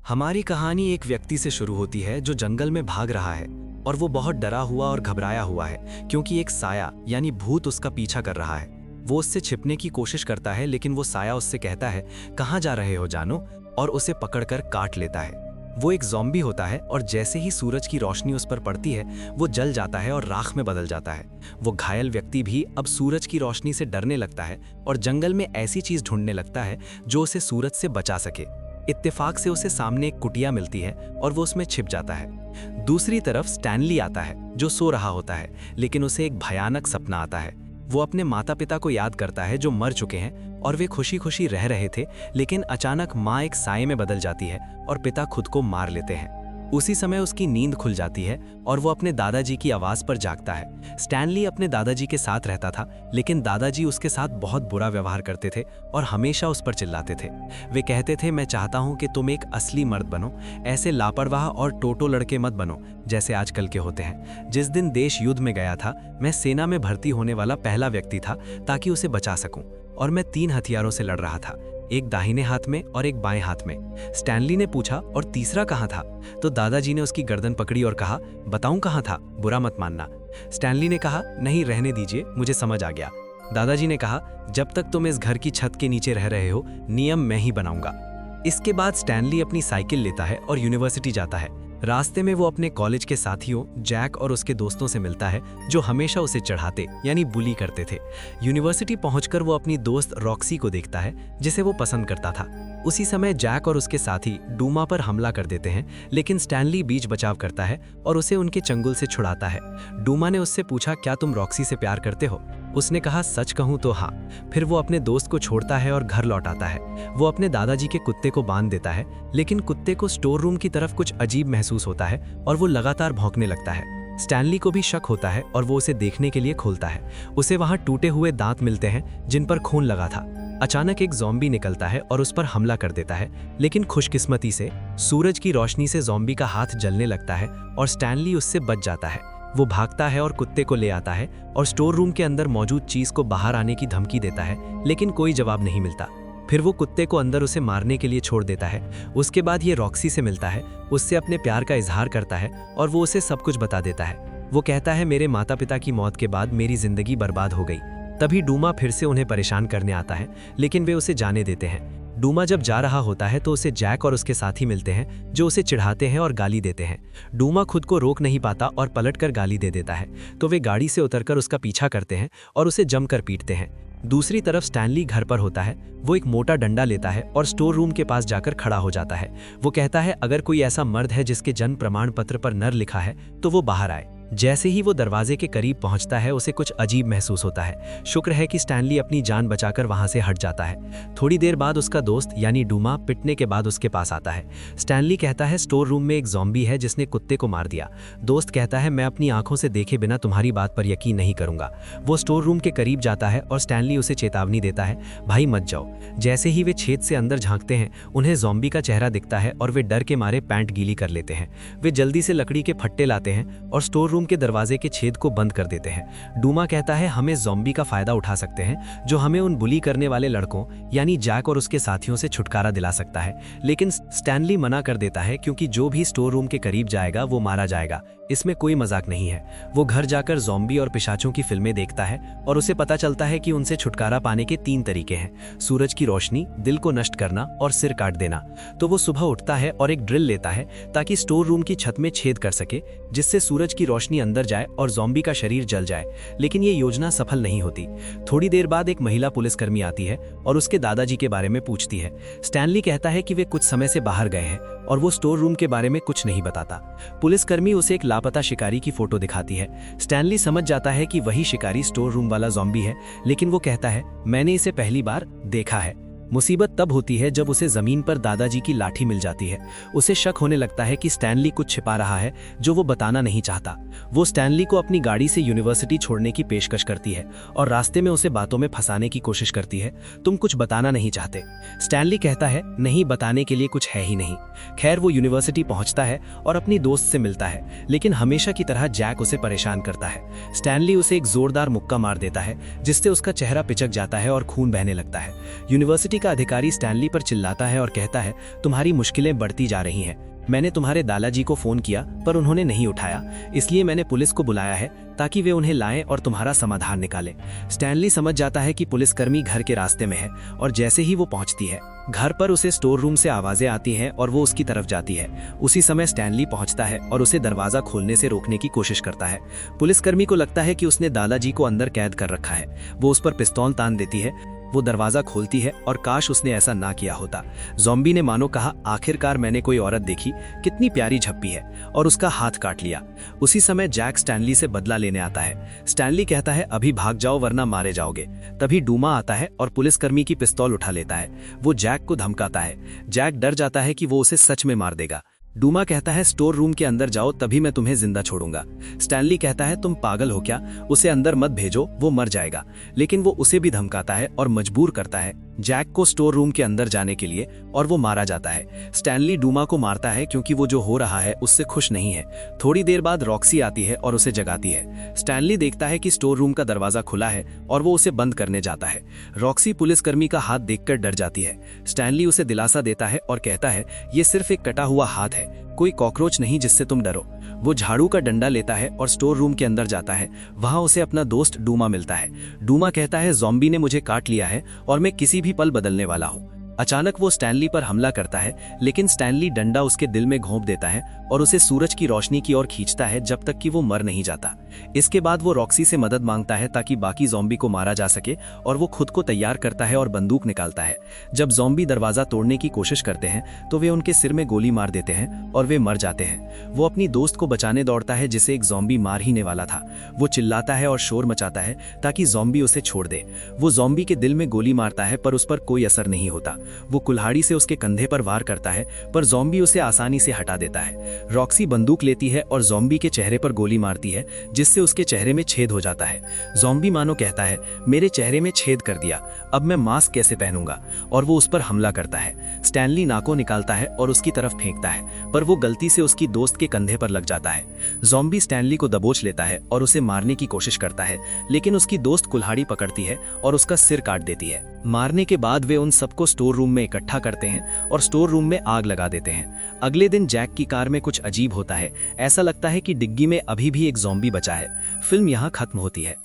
हमारी कहानी एक व्यक्ति से शुरू होती है जो जंगल में भाग रहा है और वो बहुत डरा हुआ और घबराया हुआ है क्योंकि एक साया यानी भूत उसका पीछा कर रहा है। वो उससे छिपने की कोशिश करता है लेकिन वो साया उससे कहता है, कहाँ जा रहे हो जानो, और उसे पकड़कर काट लेता है। वो एक ज़ॉम्बी होता है और जैसे ही सूरज की रोशनी उस पर पड़ती है वो जल जाता है और राख में बदल जाता है। वो घायल व्यक्ति भी अब सूरज की रोशनी से डरने लगता है और जंगल में ऐसी चीज़ ढूंढने लगता है जो उसे सूरज से बचा सके। इत्तेफाक से उसे सामने एक कुटिया मिलती है और वो उसमें छिप जाता है। दूसरी तरफ स्टैनली आता है जो सो रहा होता है, लेकिन उसे एक भयानक सपना आता है। वो अपने माता पिता को याद करता है जो मर चुके हैं और वे खुशी खुशी रह रहे थे, लेकिन अचानक माँ एक साये में बदल जाती है और पिता खुद को मार लेते हैं। उसी समय उसकी नींद खुल जाती है और वो अपने दादाजी की आवाज़ पर जागता है। स्टैनली अपने दादाजी के साथ रहता था, लेकिन दादाजी उसके साथ बहुत बुरा व्यवहार करते थे और हमेशा उस पर चिल्लाते थे। वे कहते थे, मैं चाहता हूँ कि तुम एक असली मर्द बनो, ऐसे लापरवाह और टोटो लड़के मत बनो जैसे आजकल के होते हैं। जिस दिन देश युद्ध में गया था, मैं सेना में भर्ती होने वाला पहला व्यक्ति था ताकि उसे बचा सकूं, और मैं 3 हथियारों से लड़ रहा था, एक दाहिने हाथ में और एक बाएं हाथ में। स्टैनली ने पूछा, और तीसरा कहाँ था? तो दादाजी ने उसकी गर्दन पकड़ी और कहा, बताऊं कहाँ था, बुरा मत मानना। स्टैनली ने कहा, नहीं रहने दीजिए, मुझे समझ आ गया। दादाजी ने कहा, जब तक तुम इस घर की छत के नीचे रह रहे हो, नियम मैं ही बनाऊंगा। इसके बाद स्टैनली अपनी साइकिल लेता है और यूनिवर्सिटी जाता है। रास्ते में वो अपने कॉलेज के साथियों जैक और उसके दोस्तों से मिलता है जो हमेशा उसे चढ़ाते यानी बुली करते थे। यूनिवर्सिटी पहुंचकर वो अपनी दोस्त रॉक्सी को देखता है जिसे वो पसंद करता था। उसी समय जैक और उसके साथी डूमा पर हमला कर देते हैं, लेकिन स्टैनली बीच बचाव करता है और उसे उनके चंगुल से छुड़ाता है। डूमा ने उससे पूछा, क्या तुम रॉक्सी से प्यार करते हो? उसने कहा, सच कहूं तो हाँ। फिर वो अपने दोस्त को छोड़ता है और घर लौट आता है। वो अपने दादाजी के कुत्ते को बांध देता है, लेकिन कुत्ते को स्टोर रूम की तरफ कुछ अजीब महसूस होता है और वो लगातार भौंकने लगता है। स्टैनली को भी शक होता है और वो उसे देखने के लिए खोलता है। उसे वहां टूटे हुए दांत मिलते हैं जिन पर खून लगा था। अचानक एक ज़ॉम्बी निकलता है और उस पर हमला कर देता है, लेकिन खुशकिस्मती से सूरज की रोशनी से ज़ॉम्बी का हाथ जलने लगता है और स्टैनली उससे बच जाता है। वो भागता है और कुत्ते को ले आता है और स्टोर रूम के अंदर मौजूद चीज को बाहर आने की धमकी देता है, लेकिन कोई जवाब नहीं मिलता। फिर वो कुत्ते को अंदर उसे मारने के लिए छोड़ देता है। उसके बाद ये रॉक्सी से मिलता है, उससे अपने प्यार का इजहार करता है और वो उसे सब कुछ बता देता है। वो कहता है, मेरे माता पिता की मौत के बाद मेरी जिंदगी बर्बाद हो गई। तभी डूमा फिर से उन्हें परेशान करने आता है, लेकिन वे उसे जाने देते हैं। डूमा जब जा रहा होता है तो उसे जैक और उसके साथी मिलते हैं जो उसे चिढ़ाते हैं और गाली देते हैं। डूमा खुद को रोक नहीं पाता और पलटकर गाली दे देता है, तो वे गाड़ी से उतरकर उसका पीछा करते हैं और उसे जमकर पीटते हैं। दूसरी तरफ स्टैनली घर पर होता है। वो एक मोटा डंडा लेता है और स्टोर रूम के पास जाकर खड़ा हो जाता है। वो कहता है, अगर कोई ऐसा मर्द है जिसके जन्म प्रमाण पत्र पर नर लिखा है तो वो बाहर आए। जैसे ही वो दरवाजे के करीब पहुंचता है उसे कुछ अजीब महसूस होता है। शुक्र है कि स्टैनली अपनी जान बचाकर वहां से हट जाता है। थोड़ी देर बाद उसका दोस्त यानी डूमा पिटने के बाद उसके पास आता है। स्टैनली कहता है, स्टोर रूम में एक ज़ॉम्बी है जिसने कुत्ते को मार दिया। दोस्त कहता है, मैं अपनी आंखों से देखे बिना तुम्हारी बात पर यकीन नहीं करूंगा। वो स्टोर रूम के करीब जाता है और स्टैनली उसे चेतावनी देता है, भाई मत जाओ। जैसे ही वे छेद से अंदर झांकते हैं उन्हें ज़ॉम्बी का चेहरा दिखता है और वे डर के मारे पैंट गीली कर लेते हैं। वे जल्दी से लकड़ी के फट्टे लाते हैं और स्टोर रूम के दरवाजे के छेद को बंद कर देते हैं। डूमा कहता है, हम इस ज़ॉम्बी का फायदा उठा सकते हैं जो हमें उन बुली करने वाले लड़कों यानी जैक और उसके साथियों से छुटकारा दिला सकता है। लेकिन स्टैनली मना कर देता है क्योंकि जो भी स्टोर रूम के करीब जाएगा वो मारा जाएगा। इसमें कोई मजाक नहीं है। वो घर जाकर ज़ॉम्बी और पिशाचों की फिल्में देखता है और उसे पता चलता है कि उनसे छुटकारा पाने के 3 तरीके हैं, सूरज की रोशनी, दिल को नष्ट करना और सिर काट देना। तो वो सुबह उठता है और एक ड्रिल लेता है ताकि स्टोर रूम की छत में छेद कर सके, जिससे सूरज की रोशनी अंदर जाए और ज़ॉम्बी का शरीर जल जाए। लेकिन ये योजना सफल नहीं होती। थोड़ी देर बाद एक महिला पुलिसकर्मी आती है और उसके दादाजी के बारे में पूछती है। स्टैनली कहता है कि वे कुछ समय से बाहर गए हैं और वो स्टोर रूम के बारे में कुछ नहीं बताता। पुलिसकर्मी उसे एक लापता शिकारी की फोटो दिखाती है। स्टैनली समझ जाता है कि वही शिकारी स्टोर रूम वाला ज़ॉम्बी है, लेकिन वो कहता है, मैंने इसे पहली बार देखा है। मुसीबत तब होती है जब उसे जमीन पर दादाजी की लाठी मिल जाती है। उसे शक होने लगता है कि स्टैनली कुछ छिपा रहा है जो वो बताना नहीं चाहता। वो स्टैनली को अपनी गाड़ी से यूनिवर्सिटी छोड़ने की पेशकश करती है और रास्ते में उसे बातों में फंसाने की कोशिश करती है। तुम कुछ बताना नहीं चाहते? स्टैनली कहता है, नहीं, बताने के लिए कुछ है ही नहीं। खैर, वो यूनिवर्सिटी पहुंचता है और अपनी दोस्त से मिलता है, लेकिन हमेशा की तरह जैक उसे परेशान करता है। स्टैनली उसे एक जोरदार मुक्का मार देता है जिससे उसका चेहरा पिचक जाता है और खून बहने लगता है। यूनिवर्सिटी का अधिकारी स्टैनली पर चिल्लाता है और कहता है, तुम्हारी मुश्किलें बढ़ती जा रही हैं। मैंने तुम्हारे दादाजी को फोन किया पर उन्होंने नहीं उठाया, इसलिए मैंने पुलिस को बुलाया है ताकि वे उन्हें लाएं और तुम्हारा समाधान निकालें। स्टैनली समझ जाता है कि पुलिसकर्मी घर के रास्ते में है और जैसे ही वो पहुंचती है घर पर उसे स्टोर रूम से आवाजें आती हैं और वो उसकी तरफ जाती है। उसी समय स्टैनली पहुंचता है और उसे दरवाजा खोलने से रोकने की कोशिश करता है। पुलिसकर्मी को लगता है कि उसने दादाजी को अंदर कैद कर रखा है। वो उस पर पिस्तौल तान देती है। वो दरवाजा खोलती है और काश उसने ऐसा ना किया होता। ज़ॉम्बी ने मानो कहा, आखिरकार मैंने कोई औरत देखी, कितनी प्यारी झप्पी है, और उसका हाथ काट लिया। उसी समय जैक स्टैनली से बदला लेने आता है। स्टैनली कहता है, अभी भाग जाओ वरना मारे जाओगे। तभी डूमा आता है और पुलिसकर्मी की पिस्तौल उठा लेता है। वो जैक को धमकाता है। जैक डर जाता है कि वो उसे सच में मार देगा। डूमा कहता है, स्टोर रूम के अंदर जाओ तभी मैं तुम्हें जिंदा छोड़ूंगा। स्टैनली कहता है, तुम पागल हो क्या, उसे अंदर मत भेजो, वो मर जाएगा। लेकिन वो उसे भी धमकाता है और मजबूर करता है जैक को स्टोर रूम के अंदर जाने के लिए, और वो मारा जाता है। स्टैनली डूमा को मारता है क्योंकि वो जो हो रहा है उससे खुश नहीं है। थोड़ी देर बाद रॉक्सी आती है और उसे जगाती है। स्टैनली देखता है कि स्टोर रूम का दरवाजा खुला है और वो उसे बंद करने जाता है। रॉक्सी पुलिसकर्मी का हाथ देखकर डर जाती है। स्टैनली उसे दिलासा देता है और कहता है, ये सिर्फ एक कटा हुआ हाथ है, कोई कॉकरोच नहीं जिससे तुम डरो। वो झाड़ू का डंडा लेता है और स्टोर रूम के अंदर जाता है। वहां उसे अपना दोस्त डूमा मिलता है। डूमा कहता है, ज़ॉम्बी ने मुझे काट लिया है और मैं किसी भी पल बदलने वाला हूँ। अचानक वो स्टैनली पर हमला करता है, लेकिन स्टैनली डंडा उसके दिल में घोंप देता है और उसे सूरज की रोशनी की ओर खींचता है जब तक कि वो मर नहीं जाता। इसके बाद वो रॉक्सी से मदद मांगता है ताकि बाकी ज़ॉम्बी को मारा जा सके, और वो खुद को तैयार करता है और बंदूक निकालता है। जब ज़ॉम्बी दरवाजा तोड़ने की कोशिश करते हैं तो वे उनके सिर में गोली मार देते हैं और वे मर जाते हैं। वो अपनी दोस्त को बचाने दौड़ता है जिसे एक ज़ॉम्बी मार ही ने वाला था। वो चिल्लाता है और शोर मचाता है ताकि ज़ॉम्बी उसे छोड़ दे। वो ज़ॉम्बी के दिल में गोली मारता है पर उस पर कोई असर नहीं होता। वो कुल्हाड़ी से उसके कंधे पर वार करता है पर ज़ॉम्बी उसे आसानी से हटा देता है। रॉक्सी बंदूक लेती है और ज़ॉम्बी के चेहरे पर गोली मारती है जिससे उसके चेहरे में छेद हो जाता है। ज़ॉम्बी मानो कहता है, मेरे चेहरे में छेद कर दिया, अब मैं मास्क कैसे पहनूंगा, और वो उस पर हमला करता है। स्टैनली नाको निकालता है और उसकी तरफ फेंकता है पर वो गलती से उसकी दोस्त के कंधे पर लग जाता है। ज़ॉम्बी स्टैनली को दबोच लेता है और उसे मारने की कोशिश करता है, लेकिन उसकी दोस्त कुल्हाड़ी पकड़ती है और उसका सिर काट देती है। मारने के बाद वे उन सबको स्टोर रूम में इकट्ठा करते हैं और स्टोर रूम में आग लगा देते हैं। अगले दिन जैक की कार में कुछ अजीब होता है। ऐसा लगता है कि डिग्गी में अभी भी एक ज़ॉम्बी बचा है। फिल्म यहाँ खत्म होती है।